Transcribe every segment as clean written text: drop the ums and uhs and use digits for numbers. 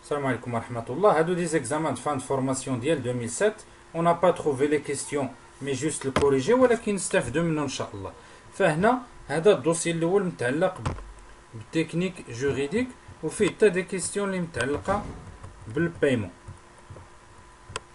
Salam alaikum wa rahmatullah. Hadou des examens de fin de formation d'IEL 2007. On n'a pas trouvé les questions, mais juste le corriger. ولكن نستفدوا منه إن شاء الله. فهنا هذا الدوسي الأول متعلق بالتكنيك جوريديك وفيه حتى دي كيستيون اللي متعلقة بالبايمون.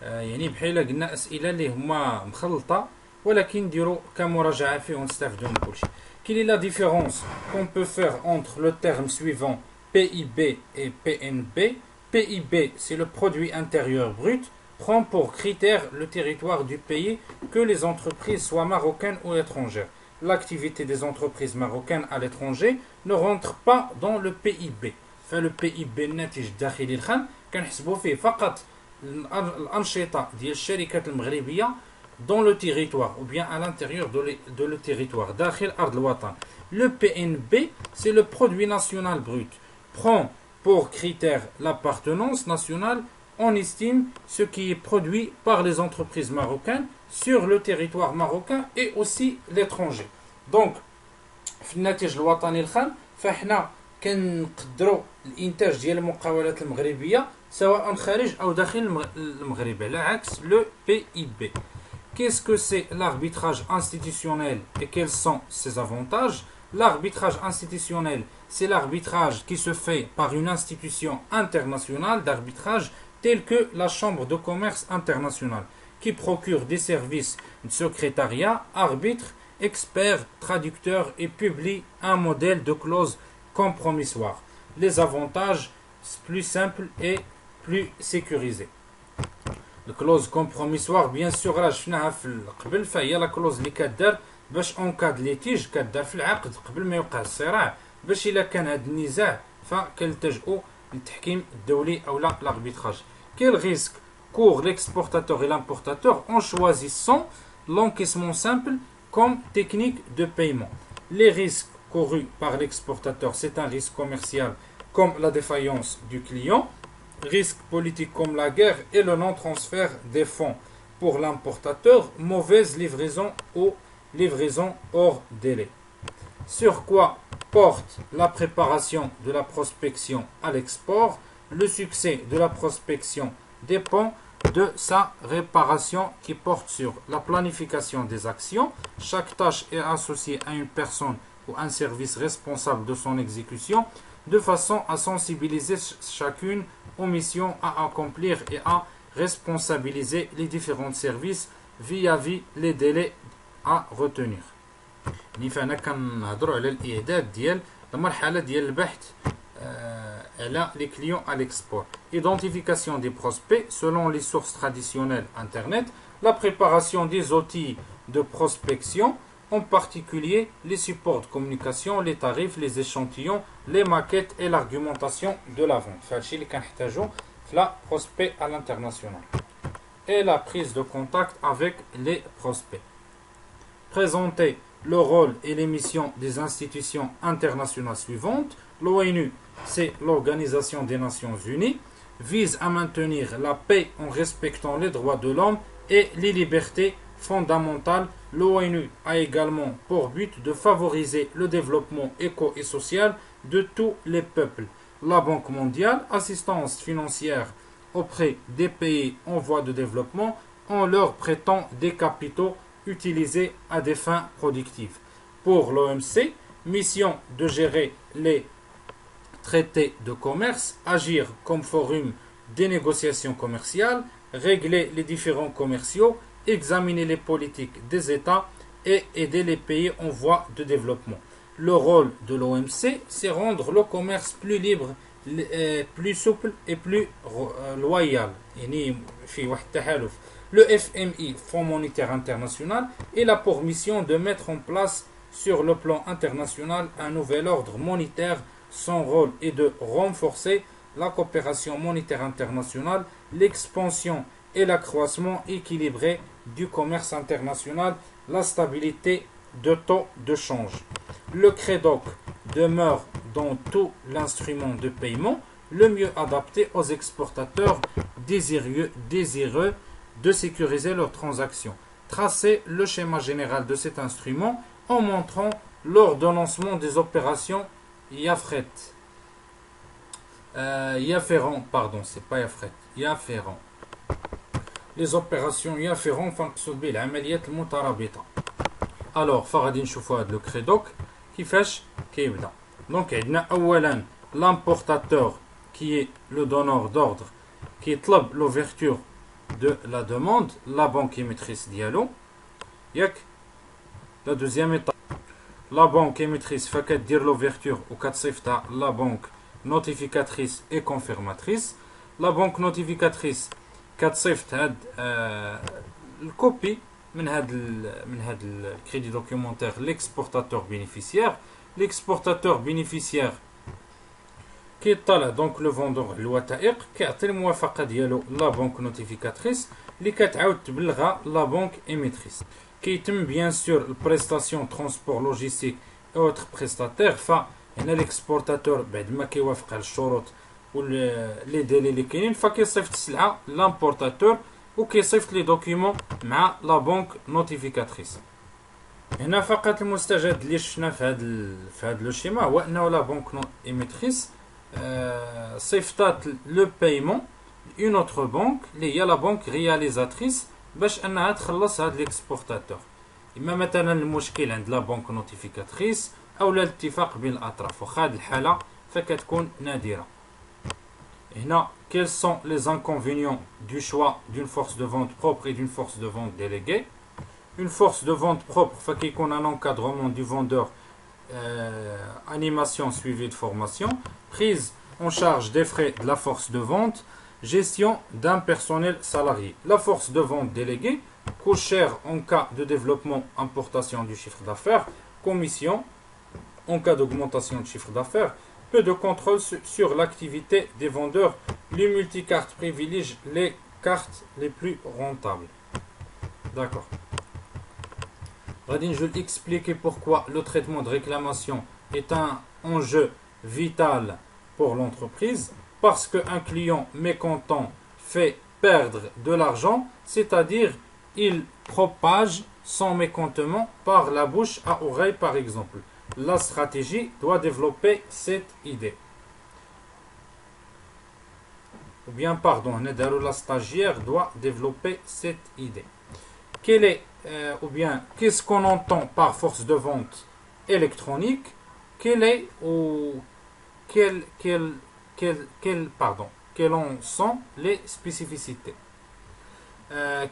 يعني بحال قلنا أسئلة اللي هما مخلطة ولكن نديرو كمراجعة فيه ونستفدوا من كل شيء. Quelle est la différence qu'on peut faire entre le terme suivant PIB et PNB? PIB, c'est le produit intérieur brut, prend pour critère le territoire du pays, que les entreprises soient marocaines ou étrangères. L'activité des entreprises marocaines à l'étranger ne rentre pas dans le PIB. Le PIB الناتج الداخلي الخام كنحسبوا فيه فقط الأنشطة ديال الشركات المغربية dans le territoire ou bien à l'intérieur de le territoire داخل أرض الوطن. Le PNB, c'est le produit national brut, prend pour critère l'appartenance nationale. On estime ce qui est produit par les entreprises marocaines sur le territoire marocain et aussi l'étranger. Donc, في الناتج الوطني الخام فاحنا كنقدروا الانتاج ديال المقاولات المغربيه سواء خارج او داخل المغرب على عكس le PIB. Qu'est-ce que c'est l'arbitrage institutionnel et quels sont ses avantages? L'arbitrage institutionnel, c'est l'arbitrage qui se fait par une institution internationale d'arbitrage telle que la Chambre de commerce internationale, qui procure des services de secrétariat, arbitre, expert, traducteur et publie un modèle de clause compromissoire. Les avantages, plus simples et plus sécurisés. La clause compromissoire, bien sûr, راه شفناها في قبل فهي لا كلوز اللي كدار باش اون كاد ليتيج كدار في العقد قبل ما يوقع الصراع باش الا كان هذا النزاع فكنلتجؤوا للتحكيم الدولي او لا l'arbitrage. Quel risque court l'exportateur et l'importateur en choisissant l'encaissement simple comme technique de paiement? Les risques courus par l'exportateur, c'est un risque commercial comme la défaillance du client, risque politique comme la guerre et le non-transfert des fonds. Pour l'importateur, mauvaise livraison ou livraison hors délai. Sur quoi porte la préparation de la prospection à l'export? Le succès de la prospection dépend de sa réparation qui porte sur la planification des actions. Chaque tâche est associée à une personne ou un service responsable de son exécution de façon à sensibiliser chacune aux missions à accomplir et à responsabiliser les différents services vis-à-vis les délais à retenir. فانا كنهضروا على الاعداد ديال المرحله ديال البحث على les clients à l'export. Identification des prospects selon les sources traditionnelles internet, la préparation des outils de prospection, en particulier les supports de communication, les tarifs, les échantillons, les maquettes et l'argumentation de la vente. فهادشي اللي كنحتاجو في la prospect à l'international. Et la prise de contact avec les prospects. Présenter le rôle et les missions des institutions internationales suivantes. L'ONU, c'est l'Organisation des Nations Unies, vise à maintenir la paix en respectant les droits de l'homme et les libertés fondamentales. L'ONU a également pour but de favoriser le développement éco et social de tous les peuples. La Banque mondiale, assistance financière auprès des pays en voie de développement en leur prêtant des capitaux utilisés à des fins productives. Pour l'OMC, mission de gérer les traités de commerce, agir comme forum des négociations commerciales, régler les différends commerciaux, examiner les politiques des États et aider les pays en voie de développement. Le rôle de l'OMC, c'est rendre le commerce plus libre, plus souple et plus loyal. Le FMI, Fonds monétaire international, il a pour mission de mettre en place sur le plan international un nouvel ordre monétaire. Son rôle est de renforcer la coopération monétaire internationale, l'expansion et l'accroissement équilibré du commerce international, la stabilité de taux de change. Le CREDOC demeure dans tout l'instrument de paiement le mieux adapté aux exportateurs désireux de sécuriser leurs transactions. Tracer le schéma général de cet instrument en montrant l'ordonnancement des opérations IAFRET. يافيرون باردون سي با يافريت يافيرون لي زوبيراسيون يافيرون فنقصد به العمليات المترابطه. الوغ فغادي نشوفوا هذا لو كريدوك كيفاش كيبدا. دونك عندنا اولا l'importateur qui est le donneur d'ordre كيطلب l'ouverture de la demande la banque émettrice ديالو ياك. La deuxième étape, la banque émettrice fait dire l'ouverture ou كتصيفطها la banque notificatrice et confirmatrice. La banque notificatrice كتصيفط هاد الكوبي من هاد الكريدي دوكيومونتير l'exportateur bénéficiaire. L'exportateur bénéficiaire كيطلع دونك لو فوندور الوثائق كيعطي الموافقه ديالو لا بانك نوتيفيكاتريس اللي كتعاود تبلغها لا بانك ايميتريس. كيتم بيان سور البريستاسيون ترونسبور لوجيستيك او اوتر بريستاتير. فهنا ليكسبورتاتور بعد ما كيوافق على الشروط و لي ديلي اللي كاينين فكيصيفط السلعه لامبورتاتور وكيصيفط لي دوكيومون مع لا بانك نوتيفيكاتريس. هنا فقط المستجد اللي شفنا في هذا لو شيما هو انه لا بانك ايميتريس صيفطات لو بايمون اون اوتر بانك اللي هي لا بانك رياليزاتريس باش انها تخلص هاد ليكسبورتاتور. اما مثلا المشكل عند لا بانك نوتيفيكاتريس او الاتفاق بين الاطراف وخا هاد الحاله فكتكون نادره. هنا quels sont les inconvénients du choix d'une force de vente propre et d'une force de vente déléguée. Une force de vente propre فكيكون un encadrement du vendeur, animation suivie de formation, prise en charge des frais de la force de vente, gestion d'un personnel salarié. La force de vente déléguée coûte cher en cas de développement, importation du chiffre d'affaires, commission en cas d'augmentation de chiffre d'affaires, peu de contrôle sur l'activité des vendeurs. Les multicartes privilégient les cartes les plus rentables. D'accord. Je vais expliquer pourquoi le traitement de réclamation est un enjeu vital pour l'entreprise. Parce qu'un client mécontent fait perdre de l'argent, c'est-à-dire il propage son mécontentement par la bouche à oreille par exemple. La stratégie doit développer cette idée. Ou bien, pardon, la stagiaire doit développer cette idée. Quelle est ou bien qu'est-ce qu'on entend par force de vente électronique, quelles en sont les spécificités,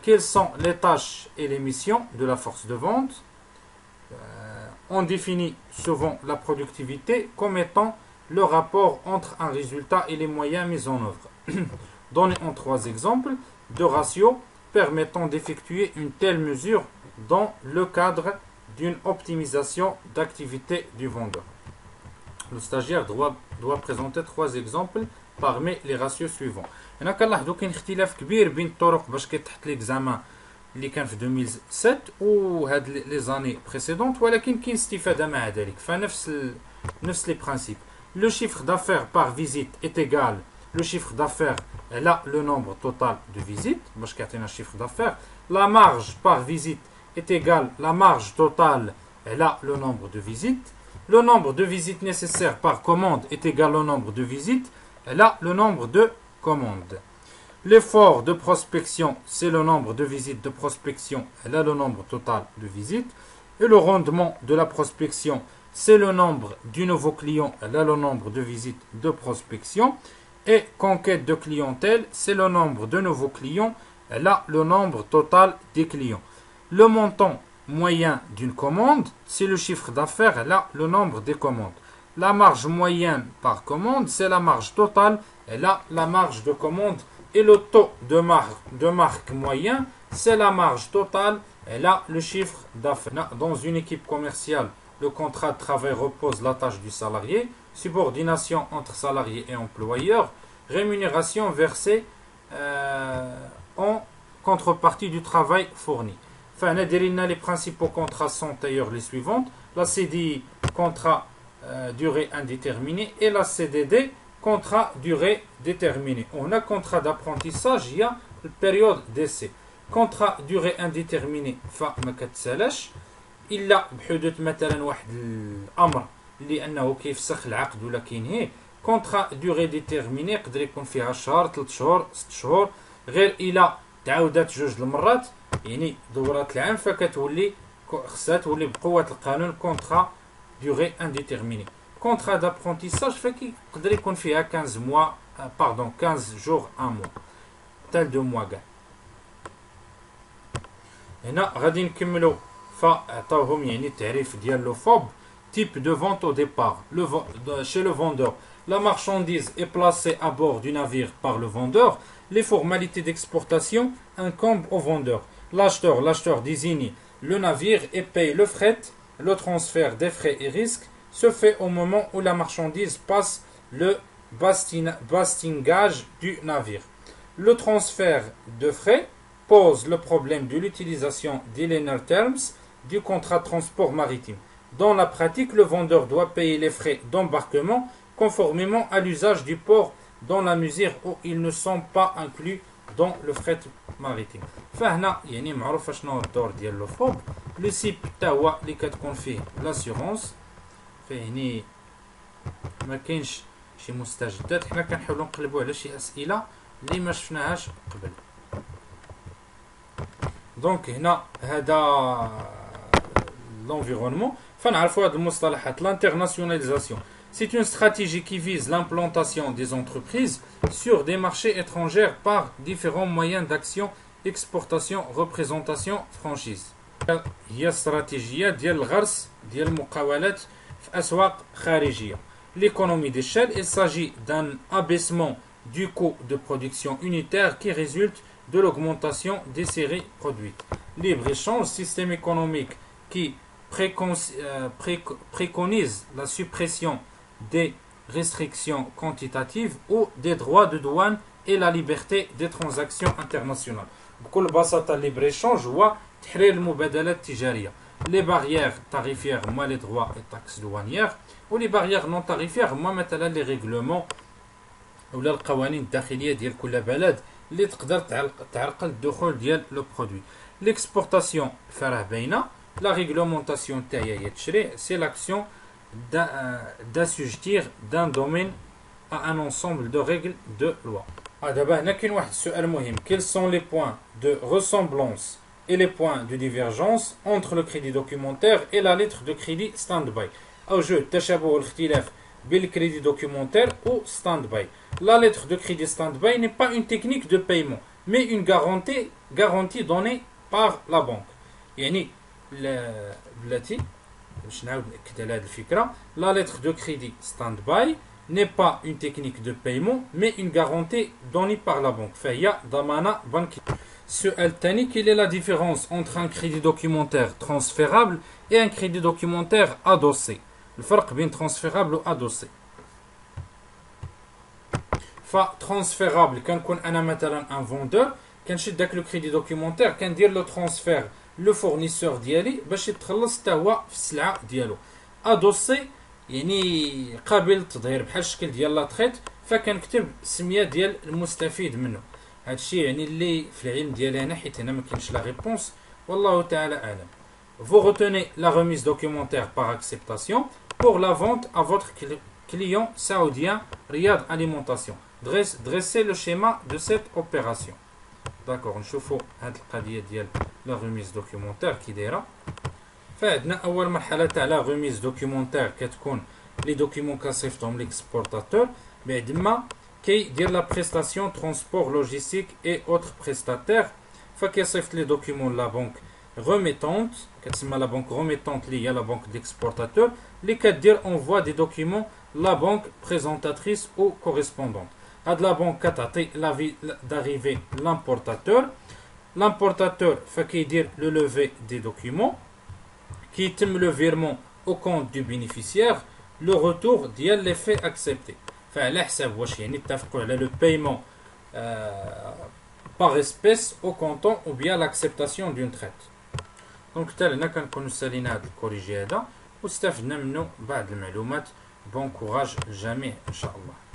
quelles sont les tâches et les missions de la force de vente. On définit souvent la productivité comme étant le rapport entre un résultat et les moyens mis en œuvre. Donnez en 3 exemples de ratios permettant d'effectuer une telle mesure dans le cadre d'une optimisation d'activité du vendeur. Le stagiaire doit présenter 3 exemples parmi les ratios suivants. هنا كنلاحظوا كاين اختلاف كبير بين الطرق باش كيتحط ليكزامان اللي كان في 2007 وهاد لي زاني بريسيدونت، ولكن كاين استفاده مع ذلك. نفس لي برانسيب. Le chiffre d'affaires par visite est égal le chiffre d'affaires là le nombre total de visites. باش كيعطينا chiffre d'affaires. La marge par visite est égal la marge totale là le nombre de visites. Le nombre de visites nécessaires par commande est égal au nombre de visites là le nombre de commandes. L'effort de prospection, c'est le nombre de visites de prospection là le nombre total de visites. Et le rendement de la prospection, c'est le nombre du nouveau client là le nombre de visites de prospection. Et conquête de clientèle, c'est le nombre de nouveaux clients là le nombre total des clients. Le montant moyen d'une commande, c'est le chiffre d'affaires là le nombre des commandes. La marge moyenne par commande, c'est la marge totale et là la marge de commande. Et le taux de marque moyen, c'est la marge totale et là le chiffre d'affaires. Dans une équipe commerciale, le contrat de travail repose la tâche du salarié, subordination entre salarié et employeur, rémunération versée en contrepartie du travail fourni. Enfin, les principaux contrats sont d'ailleurs les suivantes. La CDI, contrat durée indéterminée, et la CDD, contrat durée déterminée. On a contrat d'apprentissage, il y a la période d'essai. Contrat durée indéterminée, فما كتسالاش إلا بحدوث مثلا واحد الأمر لأنه كيفسخ العقد ولا كينهيه. كونترا دوري ديتيرميني يقدر يكون فيها شهر 3 شهور 6 شهور، غير الا تعاودات جوج المرات يعني دورات العام فكتولي خصها تولي بقوه القانون كونترا دوري انديتيرميني. كونترا دابرونتيساج فكيقدر يكون فيها 15 موا باردون 15 جور 1 موا حتى 2 موا كاع. هنا غادي نكملوا فعطاوهم يعني التعريف ديال لو فوب. Type de vente au départ. Chez le vendeur, la marchandise est placée à bord du navire par le vendeur. Les formalités d'exportation incombent au vendeur. L'acheteur désigne le navire et paye le fret. Le transfert des frais et risques se fait au moment où la marchandise passe le bastingage du navire. Le transfert de frais pose le problème de l'utilisation des liner terms du contrat de transport maritime. Dans la pratique, le vendeur doit payer les frais d'embarquement conformément à l'usage du port dans la mesure où ils ne sont pas inclus dans le fret maritime. فهنا يعني معروف شنو الدور ديال لو فوب. لو سيب حتى هو اللي كتكون فيه لاسيغونس، فيعني ما كاينش شي مستجدات. حنا كنحاولوا نقلبوا على شي اسئله اللي ما شفناهاش قبل. دونك هنا هذا l'environnement. فنعرفوا هذه المصطلحات. L'internationalisation, c'est une stratégie qui vise l'implantation des entreprises sur des marchés étrangers par différents moyens d'action: exportation, représentation, franchise. هي استراتيجية ديال الغرس ديال المقاولات في أسواق خارجية. L'économie d'échelle, il s'agit d'un abaissement du coût de production unitaire qui résulte de l'augmentation des séries produites. Libre-échange, système économique qui préconise la suppression des restrictions quantitatives ou des droits de douane et la liberté des transactions internationales. بكل بساطة الليبر échange هو تحرير المبادلات التجارية. Les barrières tarifaires هما les droits et taxes douanières، و les barrières non tarifaires هما مثلا les règlements ولا القوانين الداخلية ديال كل بلد اللي تقدر تعرقل الدخول ديال لو برودوي. L'exportation فراه باينة. La réglementation c'est l'action d'assujettir d'un domaine à un ensemble de règles de loi. Quels sont les points de ressemblance et les points de divergence entre le crédit documentaire et la lettre de crédit stand-by? Crédit documentaire ou stand-by. La lettre de crédit stand-by n'est pas une technique de paiement, mais une garantie donnée par la banque. La lettre de crédit stand-by n'est pas une technique de paiement mais une garantie donnée par la banque. Quelle est la différence entre un crédit documentaire transférable et un crédit documentaire adossé? Le فرق بين transférable ou adossé. Transférable, كنكون أنا مثلا un vendeur كنشد داك لو كريدي دوكيومونتير كندير لو ترانسفير لو فورنيسور ديالي باش يتخلص حتى هو في السلعه ديالو. ادوسي يعني قابل للتظهير بحال الشكل ديال لاطريت، فكنكتب السميه ديال المستفيد منه. هادشي يعني اللي في العلم ديالي انا، حيت هنا ما كاينش لا ريبونس والله تعالى اعلم. Vous retenez la remise documentaire par acceptation pour la vente à votre client saoudien Riyad Alimentation. Dressez le schéma de cette opération. D'accord, نشوفوا هاد القضيه ديال لا ريميز دوكيومونتير كي دايره. فعندنا اول مرحله تاع لا ريميز دوكيومونتير كتكون لي دوكيومون كنصيفطهم ليكسبورتاتور، بعد ما كيدير لا بريستاسيون ترونسبور لوجيستيك اي اوتر بريستاتير، فكيصيفط لي دوكيومون لا بنك remettante كتسمى لا بنك remettante اللي هي لا بنك ديكسبورتاتور اللي كدير اونفوا دي دوكيومون لا بنك بريزونتاتريس او كوريسبوندونت. هاد لا بنك كتعطي لافي d'arrivée l'importateur. L'importateur فكيدير لو لوفي دي دوكيومون، كيتم لو فيرمون او كونت دو بينيفيسيير، لو روتور ديال لي في اكسبتي. فعلى حساب واش يعني اتفقوا على لو بايمون par espèce au comptant ou bien l'acceptation d'une traite. دونك حتى هنا كنكونوا سالينا هذا الكوريجي هذا واستفدنا منه بعض المعلومات. بون كوراج للجميع ان شاء الله.